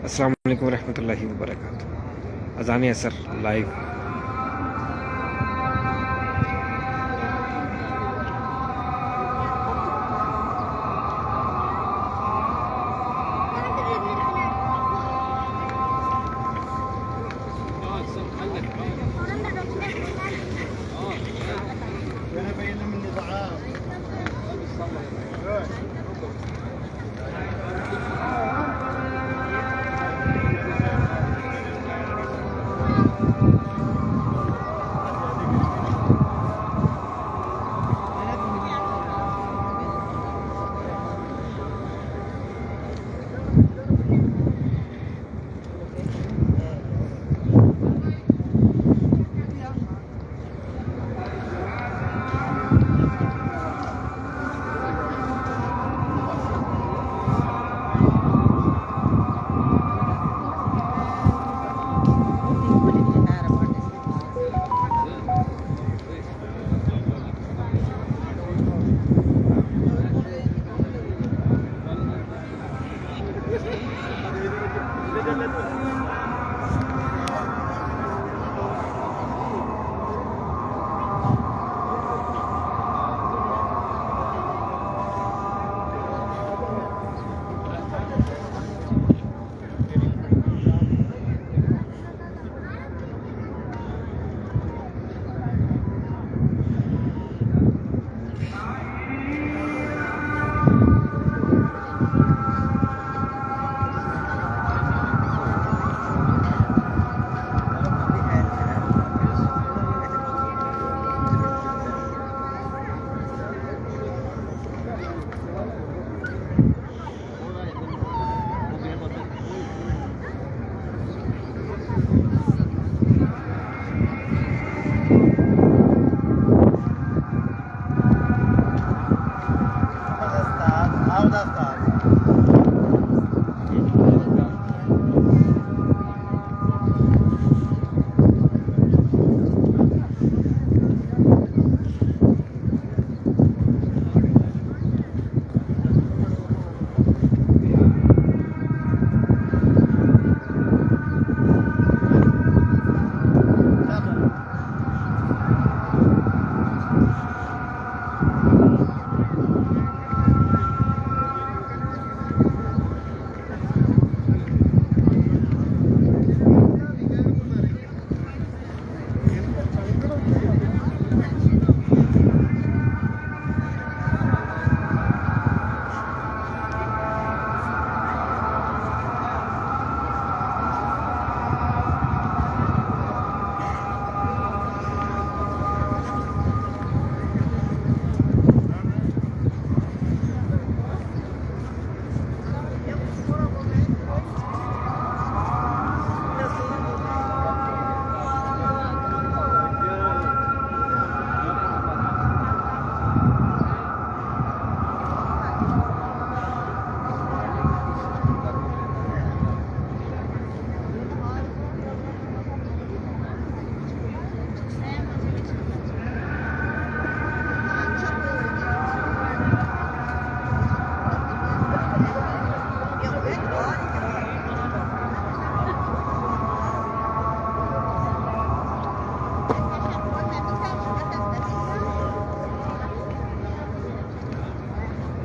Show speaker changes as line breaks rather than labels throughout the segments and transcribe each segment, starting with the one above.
अस्सलाम वालेकुम रहमतुल्लाहि व बरकातुहू। अज़ान असर लाइव।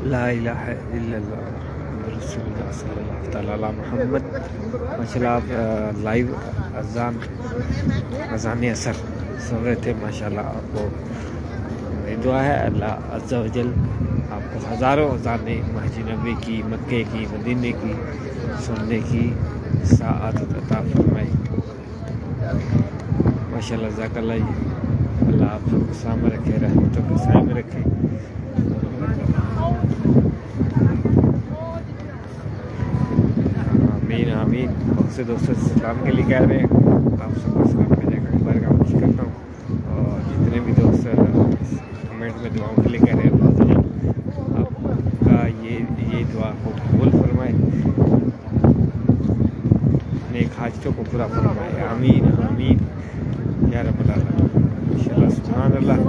ला इलाहा इल्लल्लाह रसूलुल्लाह सल्लल्लाहु तआला अला मोहम्मद। माशाल्लाह आप लाइव अज़ान असर सुन रहे थे। माशाल्लाह आपको दुआ है अल्लाह अज़्ज़ा वजल आपको हज़ारों अज़ान महजी नबी की, मक्के की, मदीने की सुनने की सआदत अता फरमाए। माशाल्लाह ज़ाकल्लाह। अल्लाह आप सबको सामने रखे, रहमतों के साए में रखे। आमीन आमीन। बहुत से दोस्तों सलाम के लिए कह रहे हैं, आप सबको सलाम भेजने का बार का कोशिश करता हूँ। और जितने भी दोस्त कमेंट में दुआओं के लिए कह रहे हैं, आपका ये दुआ को कबूल फरमाए, नेक हाजतों को पूरा फरमाए। आमीन आमीन या रब्बल आलमीन। इंशाअल्लाह सुभान अल्लाह।